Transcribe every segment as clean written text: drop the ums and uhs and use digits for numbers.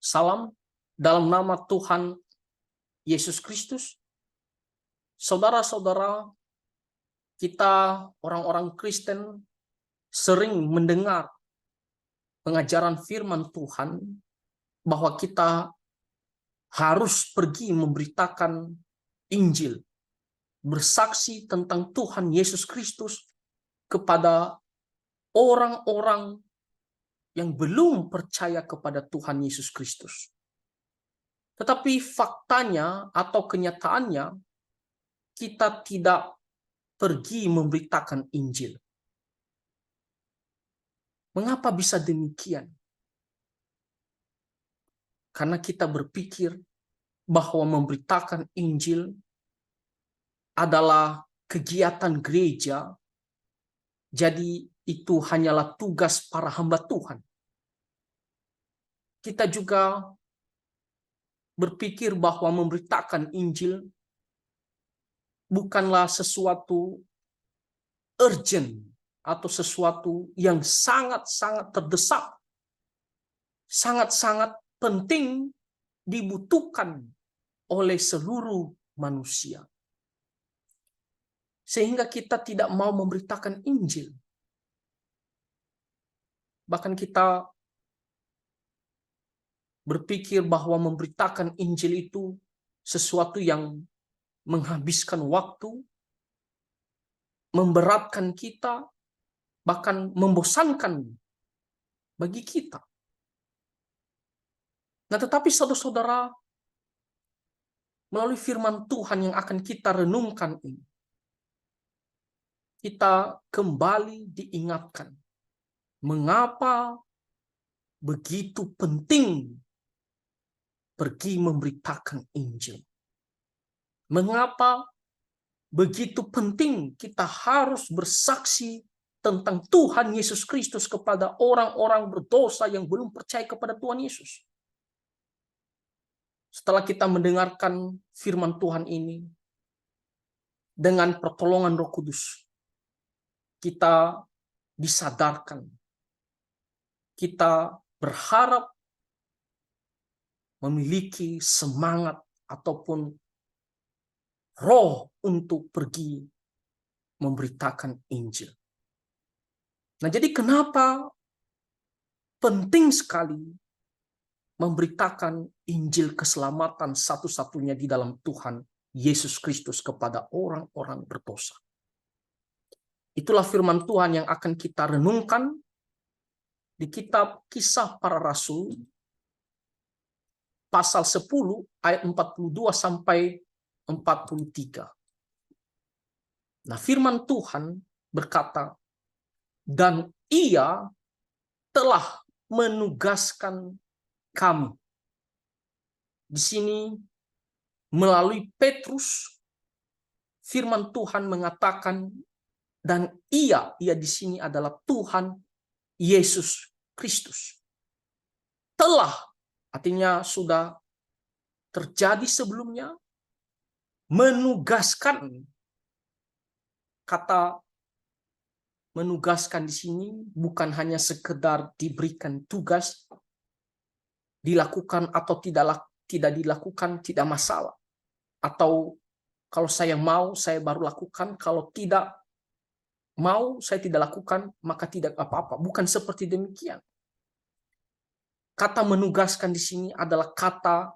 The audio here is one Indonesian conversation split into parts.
Salam dalam nama Tuhan Yesus Kristus. Saudara-saudara, kita orang-orang Kristen sering mendengar pengajaran firman Tuhan bahwa kita harus pergi memberitakan Injil, bersaksi tentang Tuhan Yesus Kristus kepada orang-orang yang belum percaya kepada Tuhan Yesus Kristus. Tetapi faktanya atau kenyataannya, kita tidak pergi memberitakan Injil. Mengapa bisa demikian? Karena kita berpikir bahwa memberitakan Injil adalah kegiatan gereja, jadi itu hanyalah tugas para hamba Tuhan. Kita juga berpikir bahwa memberitakan Injil bukanlah sesuatu urgent atau sesuatu yang sangat-sangat terdesak, sangat-sangat penting dibutuhkan oleh seluruh manusia. Sehingga kita tidak mau memberitakan Injil. Bahkan kita berpikir bahwa memberitakan Injil itu sesuatu yang menghabiskan waktu, memberatkan kita, bahkan membosankan bagi kita. Nah, tetapi saudara-saudara, melalui firman Tuhan yang akan kita renungkan ini, kita kembali diingatkan mengapa begitu penting pergi memberitakan Injil. Mengapa begitu penting kita harus bersaksi tentang Tuhan Yesus Kristus kepada orang-orang berdosa yang belum percaya kepada Tuhan Yesus. Setelah kita mendengarkan firman Tuhan ini, dengan pertolongan Roh Kudus, kita disadarkan, kita berharap memiliki semangat ataupun roh untuk pergi memberitakan Injil. Nah, jadi kenapa penting sekali memberitakan Injil keselamatan satu-satunya di dalam Tuhan Yesus Kristus kepada orang-orang berdosa? Itulah firman Tuhan yang akan kita renungkan di kitab Kisah Para Rasul pasal 10 ayat 42 sampai 43. Nah, firman Tuhan berkata, dan Ia telah menugaskan kami. Di sini melalui Petrus, firman Tuhan mengatakan, dan Ia di sini adalah Tuhan Yesus Kristus. Telah, artinya sudah terjadi sebelumnya, menugaskan. Kata menugaskan di sini bukan hanya sekedar diberikan tugas, dilakukan atau tidak dilakukan tidak masalah. Atau kalau saya mau, saya baru lakukan, kalau tidak mau, saya tidak lakukan, maka tidak apa-apa. Bukan seperti demikian. Kata menugaskan di sini adalah kata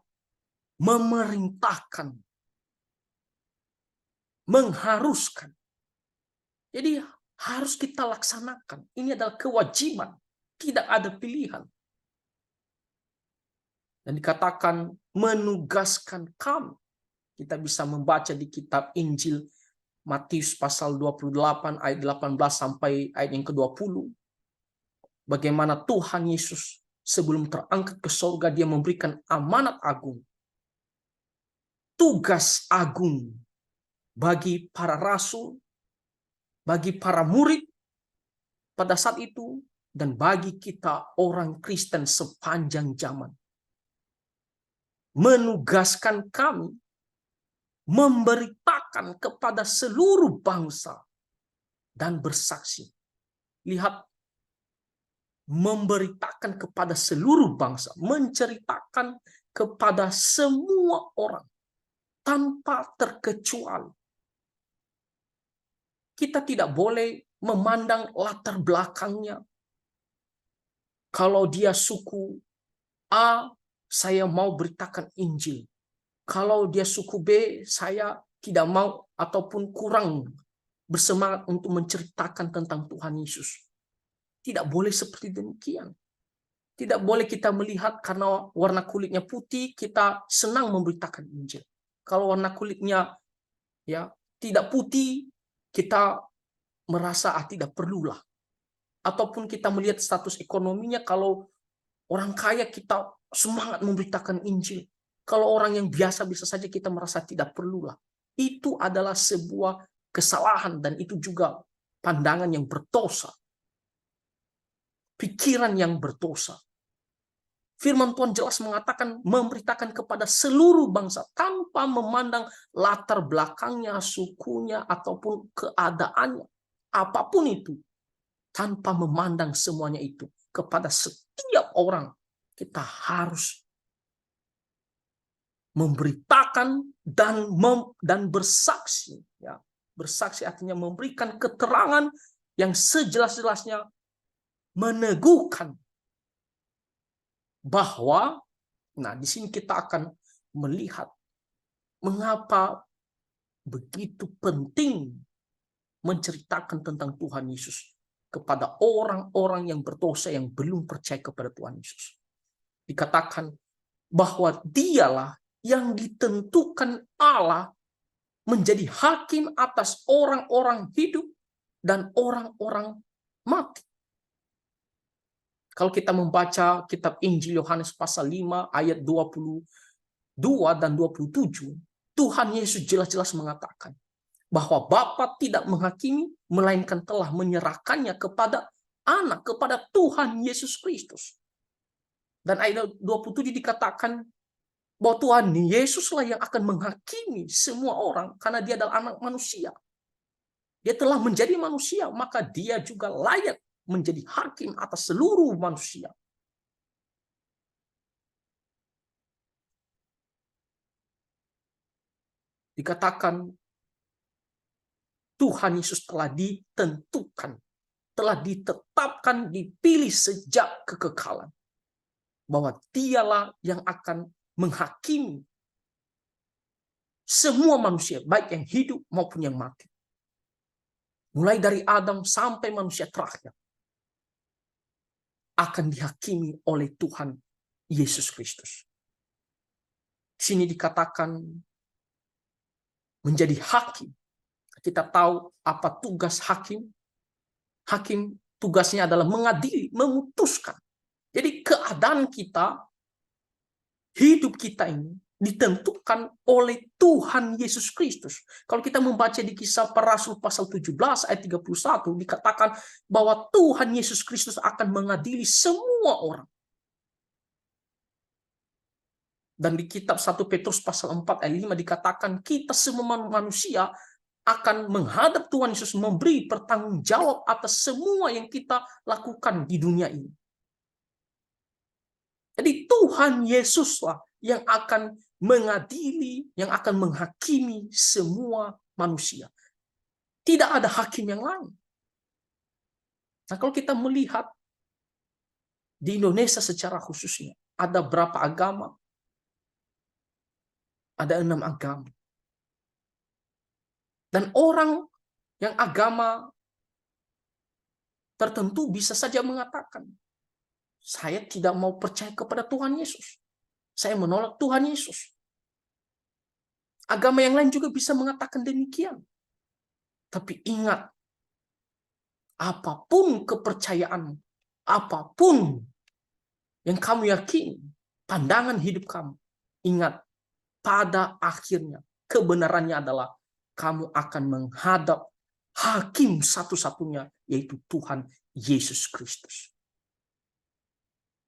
memerintahkan, mengharuskan. Jadi harus kita laksanakan. Ini adalah kewajiban, tidak ada pilihan. Dan dikatakan menugaskan kami. Kita bisa membaca di kitab Injil Matius pasal 28 ayat 18 sampai ayat yang ke-20. Bagaimana Tuhan Yesus sebelum terangkat ke surga, dia memberikan amanat agung, tugas agung bagi para rasul, bagi para murid pada saat itu, dan bagi kita orang Kristen sepanjang zaman. Menugaskan kami memberitakan kepada seluruh bangsa dan bersaksi. Lihat, memberitakan kepada seluruh bangsa, menceritakan kepada semua orang tanpa terkecuali. Kita tidak boleh memandang latar belakangnya. Kalau dia suku A, saya mau beritakan Injil. Kalau dia suku B, saya tidak mau ataupun kurang bersemangat untuk menceritakan tentang Tuhan Yesus. Tidak boleh seperti demikian. Tidak boleh kita melihat karena warna kulitnya putih, kita senang memberitakan Injil. Kalau warna kulitnya ya tidak putih, kita merasa tidak perlulah. Ataupun kita melihat status ekonominya, kalau orang kaya kita semangat memberitakan Injil. Kalau orang yang biasa bisa saja kita merasa tidak perlulah. Itu adalah sebuah kesalahan dan itu juga pandangan yang berdosa. Pikiran yang berdosa. Firman Tuhan jelas mengatakan memberitakan kepada seluruh bangsa tanpa memandang latar belakangnya, sukunya, ataupun keadaannya. Apapun itu. Tanpa memandang semuanya itu. Kepada setiap orang kita harus memberitakan dan bersaksi. Ya. Bersaksi artinya memberikan keterangan yang sejelas-jelasnya meneguhkan bahwa, nah di sini kita akan melihat mengapa begitu penting menceritakan tentang Tuhan Yesus kepada orang-orang yang berdosa yang belum percaya kepada Tuhan Yesus. Dikatakan bahwa dialah yang ditentukan Allah menjadi hakim atas orang-orang hidup dan orang-orang mati. Kalau kita membaca kitab Injil Yohanes pasal 5 ayat 22 dan 27, Tuhan Yesus jelas-jelas mengatakan bahwa Bapa tidak menghakimi, melainkan telah menyerahkannya kepada anak, kepada Tuhan Yesus Kristus. Dan ayat 27 dikatakan bahwa Tuhan Yesuslah yang akan menghakimi semua orang karena dia adalah anak manusia. Dia telah menjadi manusia, maka dia juga layak menjadi hakim atas seluruh manusia. Dikatakan Tuhan Yesus telah ditentukan, telah ditetapkan, dipilih sejak kekekalan. Bahwa dialah yang akan menghakimi semua manusia, baik yang hidup maupun yang mati. Mulai dari Adam sampai manusia terakhir akan dihakimi oleh Tuhan Yesus Kristus. Di sini dikatakan menjadi hakim. Kita tahu apa tugas hakim. Hakim tugasnya adalah mengadili, memutuskan. Jadi keadaan kita, hidup kita ini ditentukan oleh Tuhan Yesus Kristus. Kalau kita membaca di Kisah Para Rasul pasal 17 ayat 31, dikatakan bahwa Tuhan Yesus Kristus akan mengadili semua orang. Dan di kitab 1 Petrus pasal 4 ayat 5 dikatakan kita semua manusia akan menghadap Tuhan Yesus, memberi pertanggungjawab atas semua yang kita lakukan di dunia ini. Jadi Tuhan Yesuslah yang akan mengadili, yang akan menghakimi semua manusia. Tidak ada hakim yang lain. Nah, kalau kita melihat di Indonesia secara khususnya, ada berapa agama? Ada 6 agama. Dan orang yang agama tertentu bisa saja mengatakan, saya tidak mau percaya kepada Tuhan Yesus. Saya menolak Tuhan Yesus. Agama yang lain juga bisa mengatakan demikian. Tapi ingat, apapun kepercayaan, apapun yang kamu yakini, pandangan hidup kamu, ingat, pada akhirnya kebenarannya adalah kamu akan menghadap hakim satu-satunya, yaitu Tuhan Yesus Kristus.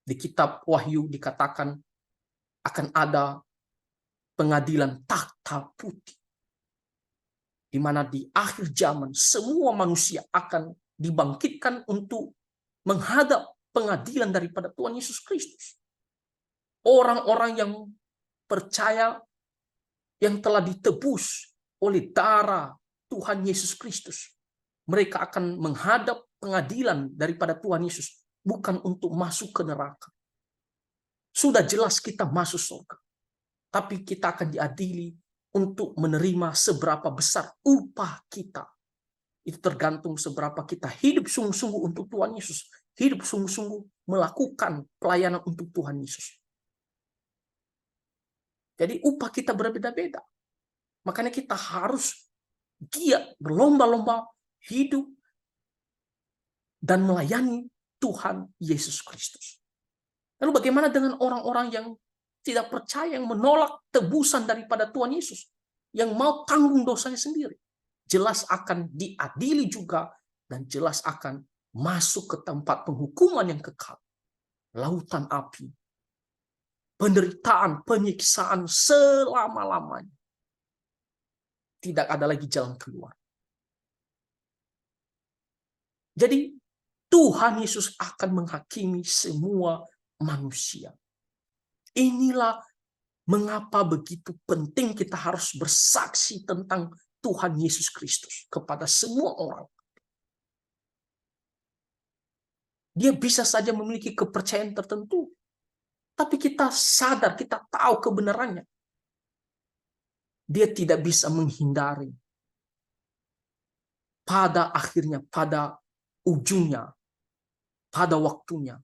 Di kitab Wahyu dikatakan akan ada pengadilan takhta putih, di mana di akhir zaman semua manusia akan dibangkitkan untuk menghadap pengadilan daripada Tuhan Yesus Kristus. Orang-orang yang percaya, yang telah ditebus oleh darah Tuhan Yesus Kristus, mereka akan menghadap pengadilan daripada Tuhan Yesus, bukan untuk masuk ke neraka. Sudah jelas kita masuk surga, tapi kita akan diadili untuk menerima seberapa besar upah kita. Itu tergantung seberapa kita hidup sungguh-sungguh untuk Tuhan Yesus, hidup sungguh-sungguh melakukan pelayanan untuk Tuhan Yesus. Jadi upah kita berbeda-beda. Makanya kita harus giat, berlomba-lomba hidup dan melayani Tuhan Yesus Kristus. Lalu bagaimana dengan orang-orang yang tidak percaya, yang menolak tebusan daripada Tuhan Yesus, yang mau tanggung dosanya sendiri? Jelas akan diadili juga, dan jelas akan masuk ke tempat penghukuman yang kekal. Lautan api, penderitaan, penyiksaan selama-lamanya. Tidak ada lagi jalan keluar. Jadi Tuhan Yesus akan menghakimi semua manusia. Inilah mengapa begitu penting kita harus bersaksi tentang Tuhan Yesus Kristus kepada semua orang. Dia bisa saja memiliki kepercayaan tertentu, tapi kita sadar, kita tahu kebenarannya. Dia tidak bisa menghindari. Pada akhirnya, pada ujungnya, pada waktunya,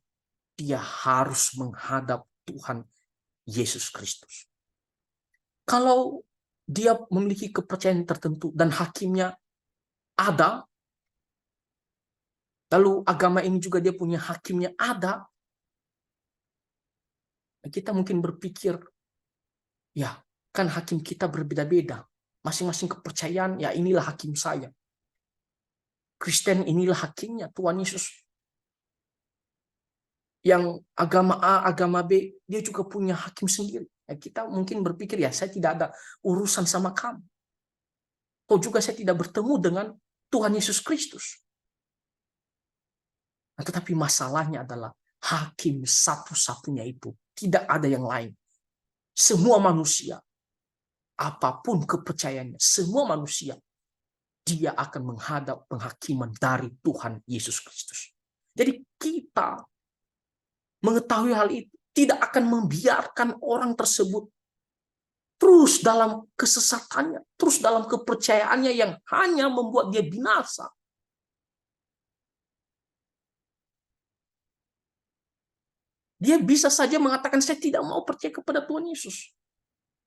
dia harus menghadap Tuhan Yesus Kristus. Kalau dia memiliki kepercayaan tertentu dan hakimnya ada, lalu agama ini juga dia punya hakimnya ada, kita mungkin berpikir, ya kan hakim kita berbeda-beda. Masing-masing kepercayaan, ya inilah hakim saya. Kristen inilah hakimnya, Tuhan Yesus. Yang agama A, agama B, dia juga punya hakim sendiri. Ya, kita mungkin berpikir, ya saya tidak ada urusan sama kamu. Atau juga saya tidak bertemu dengan Tuhan Yesus Kristus. Nah, tetapi masalahnya adalah hakim satu-satunya itu. Tidak ada yang lain. Semua manusia, apapun kepercayaannya, semua manusia, dia akan menghadap penghakiman dari Tuhan Yesus Kristus. Jadi kita mengetahui hal itu, tidak akan membiarkan orang tersebut terus dalam kesesatannya, terus dalam kepercayaannya yang hanya membuat dia binasa. Dia bisa saja mengatakan, saya tidak mau percaya kepada Tuhan Yesus.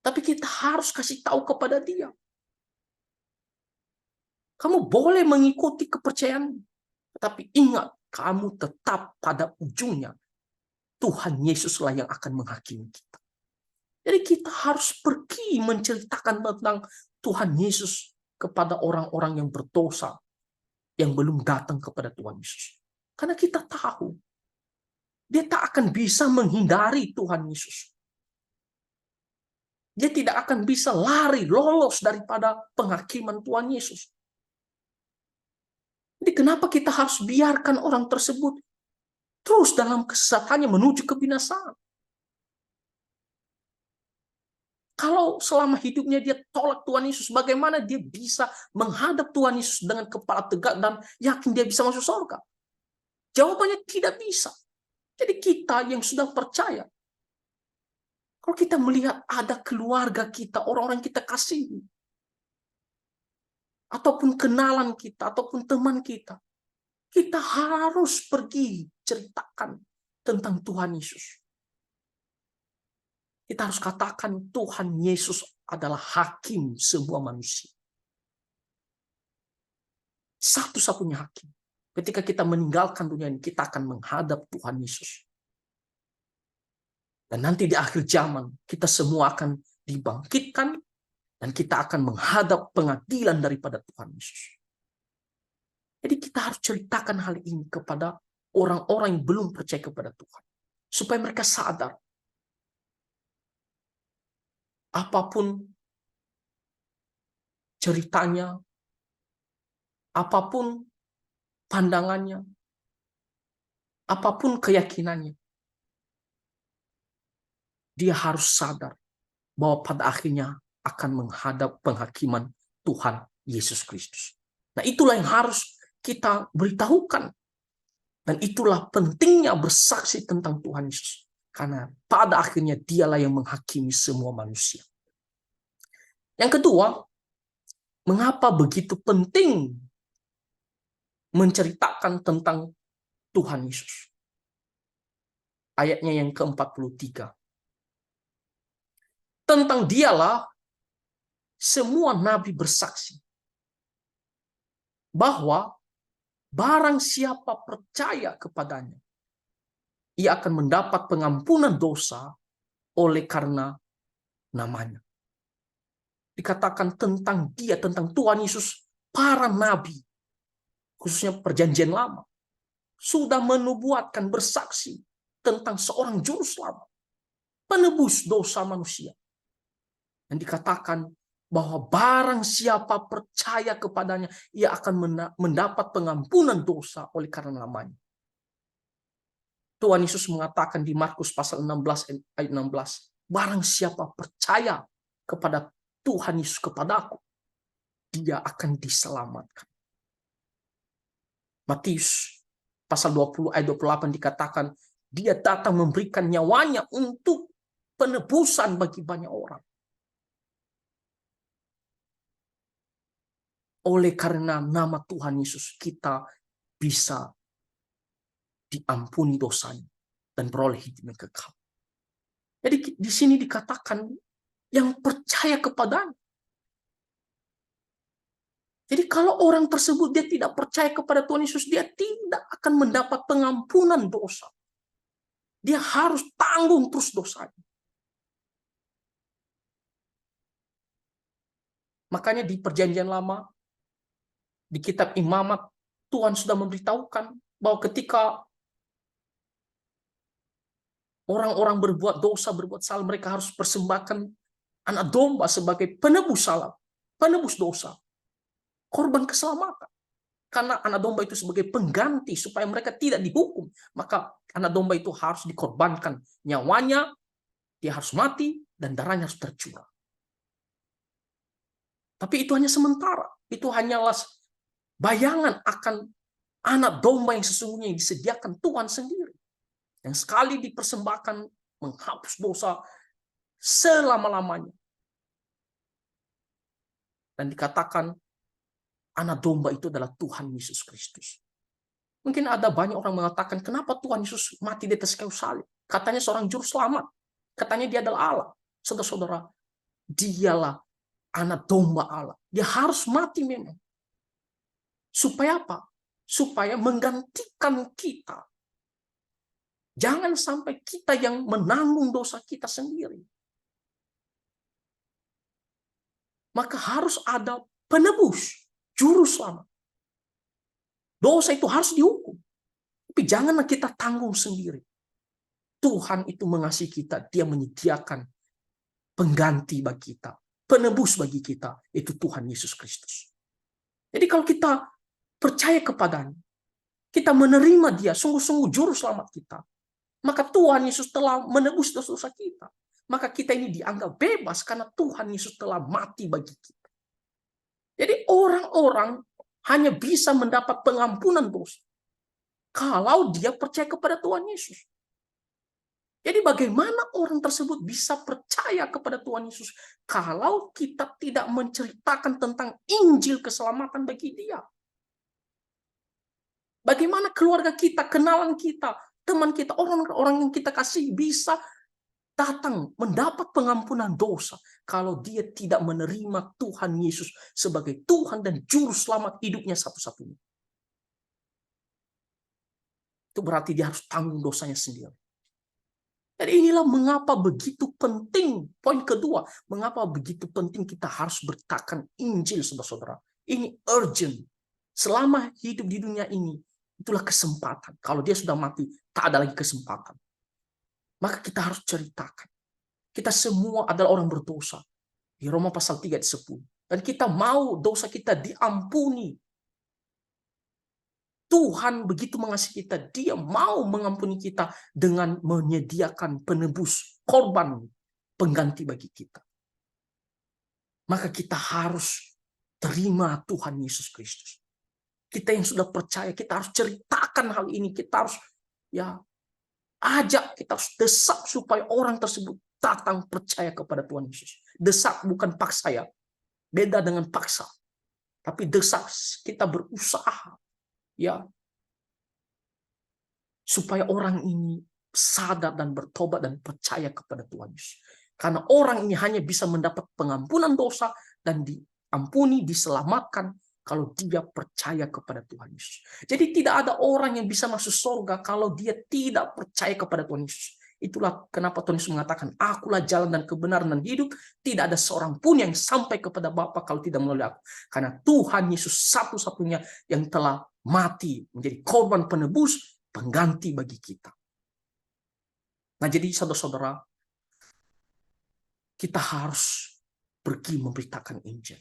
Tapi kita harus kasih tahu kepada dia. Kamu boleh mengikuti kepercayaan, tapi ingat, kamu tetap pada ujungnya Tuhan Yesuslah yang akan menghakimi kita. Jadi kita harus pergi menceritakan tentang Tuhan Yesus kepada orang-orang yang berdosa, yang belum datang kepada Tuhan Yesus. Karena kita tahu, dia tak akan bisa menghindari Tuhan Yesus. Dia tidak akan bisa lari, lolos daripada penghakiman Tuhan Yesus. Jadi kenapa kita harus biarkan orang tersebut terus dalam kesesatannya menuju kebinasaan? Kalau selama hidupnya dia tolak Tuhan Yesus, bagaimana dia bisa menghadap Tuhan Yesus dengan kepala tegak dan yakin dia bisa masuk surga? Jawabannya tidak bisa. Jadi kita yang sudah percaya, kalau kita melihat ada keluarga kita, orang-orang kita kasihi, ataupun kenalan kita, ataupun teman kita, kita harus pergi ceritakan tentang Tuhan Yesus. Kita harus katakan Tuhan Yesus adalah hakim semua manusia. Satu-satunya hakim. Ketika kita meninggalkan dunia ini, kita akan menghadap Tuhan Yesus. Dan nanti di akhir zaman, kita semua akan dibangkitkan dan kita akan menghadap pengadilan daripada Tuhan Yesus. Jadi kita harus ceritakan hal ini kepada orang-orang yang belum percaya kepada Tuhan. Supaya mereka sadar. Apapun ceritanya, apapun pandangannya, apapun keyakinannya, dia harus sadar bahwa pada akhirnya akan menghadap penghakiman Tuhan Yesus Kristus. Nah, itulah yang harus kita beritahukan. Dan itulah pentingnya bersaksi tentang Tuhan Yesus. Karena pada akhirnya dialah yang menghakimi semua manusia. Yang kedua, mengapa begitu penting menceritakan tentang Tuhan Yesus? Ayatnya yang ke-43. Tentang dialah semua nabi bersaksi bahwa barang siapa percaya kepadanya, ia akan mendapat pengampunan dosa oleh karena namanya. Dikatakan tentang dia, tentang Tuhan Yesus, para nabi, khususnya perjanjian lama, sudah menubuatkan, bersaksi tentang seorang juru selamat, penebus dosa manusia. Dan dikatakan bahwa barang siapa percaya kepadanya, ia akan mendapat pengampunan dosa oleh karena namanya. Tuhan Yesus mengatakan di Markus pasal 16 ayat 16, barang siapa percaya kepada Tuhan Yesus, kepada aku, dia akan diselamatkan. Matius pasal 20 ayat 28 dikatakan, dia datang memberikan nyawanya untuk penebusan bagi banyak orang. Oleh karena nama Tuhan Yesus, kita bisa diampuni dosanya dan beroleh hidup yang kekal. Jadi di sini dikatakan yang percaya kepadanya. Jadi kalau orang tersebut dia tidak percaya kepada Tuhan Yesus, dia tidak akan mendapat pengampunan dosa. Dia harus tanggung terus dosanya. Makanya di perjanjian lama, di kitab Imamat, Tuhan sudah memberitahukan bahwa ketika orang-orang berbuat dosa, berbuat salah, mereka harus persembahkan anak domba sebagai penebus salah, penebus dosa, korban keselamatan. Karena anak domba itu sebagai pengganti supaya mereka tidak dihukum. Maka anak domba itu harus dikorbankan. Nyawanya, dia harus mati, dan darahnya harus tercurah. Tapi itu hanya sementara. Itu hanyalah bayangan akan anak domba yang sesungguhnya yang disediakan Tuhan sendiri. Yang sekali dipersembahkan menghapus dosa selama-lamanya. Dan dikatakan anak domba itu adalah Tuhan Yesus Kristus. Mungkin ada banyak orang mengatakan, kenapa Tuhan Yesus mati di atas kayu salib? Katanya seorang juru selamat. Katanya dia adalah Allah. Saudara-saudara, dialah anak domba Allah. Dia harus mati memang. Supaya apa? Supaya menggantikan kita. Jangan sampai kita yang menanggung dosa kita sendiri. Maka harus ada penebus, juru selamat. Dosa itu harus dihukum. Tapi janganlah kita tanggung sendiri. Tuhan itu mengasihi kita. Dia menyediakan pengganti bagi kita. Penebus bagi kita. Itu Tuhan Yesus Kristus. Jadi kalau kita percaya kepadanya, kita menerima dia, sungguh-sungguh juru selamat kita, maka Tuhan Yesus telah menebus dosa-dosa kita. Maka kita ini dianggap bebas karena Tuhan Yesus telah mati bagi kita. Jadi orang-orang hanya bisa mendapat pengampunan dosa kalau dia percaya kepada Tuhan Yesus. Jadi bagaimana orang tersebut bisa percaya kepada Tuhan Yesus kalau kita tidak menceritakan tentang Injil keselamatan bagi dia? Bagaimana keluarga kita, kenalan kita, teman kita, orang-orang yang kita kasih bisa datang mendapat pengampunan dosa kalau dia tidak menerima Tuhan Yesus sebagai Tuhan dan Juru Selamat hidupnya satu-satunya. Itu berarti dia harus tanggung dosanya sendiri. Jadi inilah mengapa begitu penting. Poin kedua, mengapa begitu penting kita harus beritakan Injil, saudara-saudara. Ini urgent. Selama hidup di dunia ini, itulah kesempatan. Kalau dia sudah mati, tak ada lagi kesempatan. Maka kita harus ceritakan. Kita semua adalah orang berdosa. Di Roma pasal 3 ayat 10. Dan kita mau dosa kita diampuni. Tuhan begitu mengasihi kita, dia mau mengampuni kita dengan menyediakan penebus, korban, pengganti bagi kita. Maka kita harus terima Tuhan Yesus Kristus. Kita yang sudah percaya, kita harus ceritakan hal ini. Kita harus ajak, kita harus desak supaya orang tersebut datang percaya kepada Tuhan Yesus. Desak bukan paksa ya. Beda dengan paksa. Tapi desak, kita berusaha supaya orang ini sadar dan bertobat dan percaya kepada Tuhan Yesus. Karena orang ini hanya bisa mendapat pengampunan dosa dan diampuni, diselamatkan kalau dia percaya kepada Tuhan Yesus. Jadi tidak ada orang yang bisa masuk surga kalau dia tidak percaya kepada Tuhan Yesus. Itulah kenapa Tuhan Yesus mengatakan, akulah jalan dan kebenaran dan hidup. Tidak ada seorang pun yang sampai kepada Bapa kalau tidak melalui aku. Karena Tuhan Yesus satu-satunya yang telah mati menjadi korban penebus, pengganti bagi kita. Nah, jadi saudara-saudara, kita harus pergi memberitakan Injil.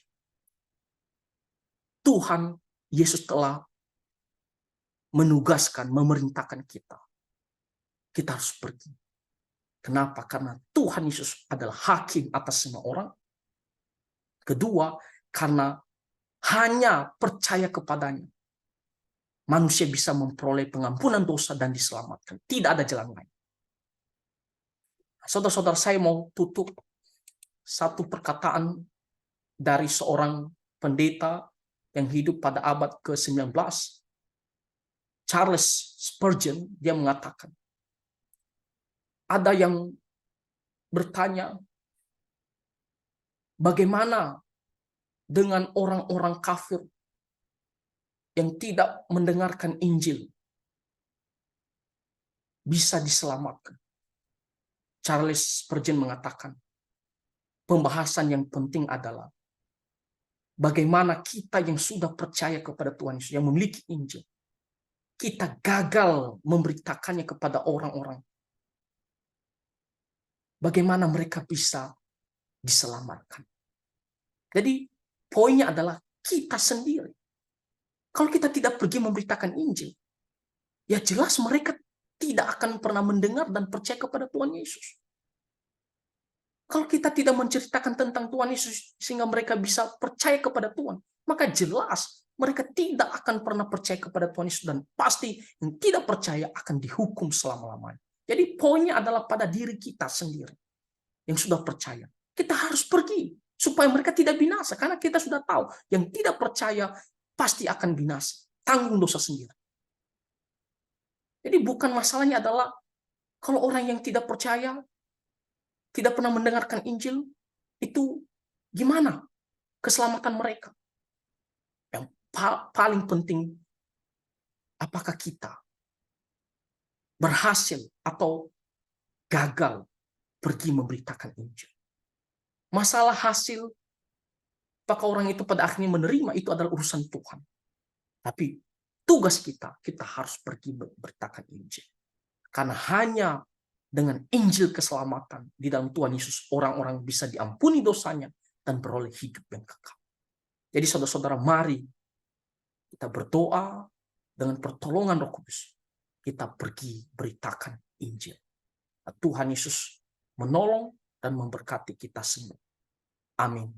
Tuhan Yesus telah menugaskan, memerintahkan kita. Kita harus pergi. Kenapa? Karena Tuhan Yesus adalah hakim atas semua orang. Kedua, karena hanya percaya kepadanya, manusia bisa memperoleh pengampunan dosa dan diselamatkan. Tidak ada jalan lain. Saudara-saudara, saya mau tutup satu perkataan dari seorang pendeta yang hidup pada abad ke-19. Charles Spurgeon, dia mengatakan, ada yang bertanya, bagaimana dengan orang-orang kafir yang tidak mendengarkan Injil bisa diselamatkan? Charles Spurgeon mengatakan, pembahasan yang penting adalah bagaimana kita yang sudah percaya kepada Tuhan Yesus, yang memiliki Injil, kita gagal memberitakannya kepada orang-orang. Bagaimana mereka bisa diselamatkan? Jadi poinnya adalah kita sendiri. Kalau kita tidak pergi memberitakan Injil, ya jelas mereka tidak akan pernah mendengar dan percaya kepada Tuhan Yesus. Kalau kita tidak menceritakan tentang Tuhan Yesus sehingga mereka bisa percaya kepada Tuhan, maka jelas mereka tidak akan pernah percaya kepada Tuhan Yesus, dan pasti yang tidak percaya akan dihukum selama-lamanya. Jadi poinnya adalah pada diri kita sendiri yang sudah percaya. Kita harus pergi supaya mereka tidak binasa, karena kita sudah tahu yang tidak percaya pasti akan binasa, tanggung dosa sendiri. Jadi bukan masalahnya adalah kalau orang yang tidak percaya, tidak pernah mendengarkan Injil, itu gimana keselamatan mereka? Yang paling penting, apakah kita berhasil atau gagal pergi memberitakan Injil? Masalah hasil, apakah orang itu pada akhirnya menerima, itu adalah urusan Tuhan. Tapi tugas kita harus pergi memberitakan Injil. Karena hanya dengan Injil keselamatan di dalam Tuhan Yesus, orang-orang bisa diampuni dosanya dan beroleh hidup yang kekal. Jadi saudara-saudara, mari kita berdoa dengan pertolongan Roh Kudus. Kita pergi beritakan Injil. Tuhan Yesus menolong dan memberkati kita semua. Amin.